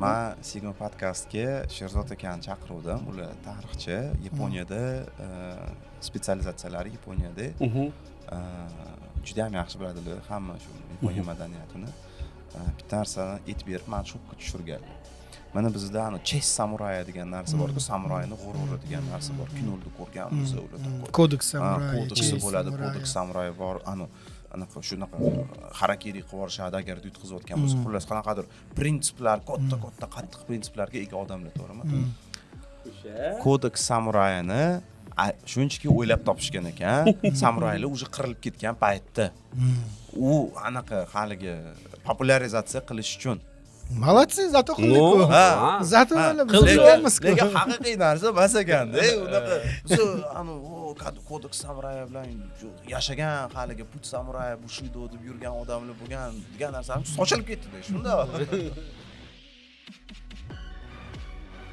Men Sigma podkastga Sherzod akani chaqiruvdim. Ular tarixchi, Yaponiyada spetsializatsiyalari Yaponiyada. Juda ham yaxshi biladilar hamma shu Yaponiya madaniyatini. Bitta narsani aytib berib, meni shokka tushirganlar. Mana bizda ana Chess Samurai degan narsa bor-ku, samurayni g'ururi degan narsa bor. Kinoda ko'rganmiz ularda. Kodeks Samurai. Kodeksi bo'ladi, Kodeks Samurai bor. Anaqa shunaqa harakiri qilib yuborishadi agar yutqizayotgan bo'lsa, xullas qanaqadir prinsiplar, katta qattiq prinsiplarga ega odamlar, to'g'rimi? Kodeks Samurayni shunchaki o'ylab topishgan ekan, samuraylar уже qirilib ketgan paytda. U anaqa haligi popularizatsiya qilish uchun. Молодцы, зато qildik-ku. Zato qilamiz. Lekin haqiqiy narsa emas ekanda. Unaqa Kodeks Samurai bilan yashagan haligi put samurai Bushido deb yurgan odamlar bo'lgan degan narsa sochilib ketdi shunda.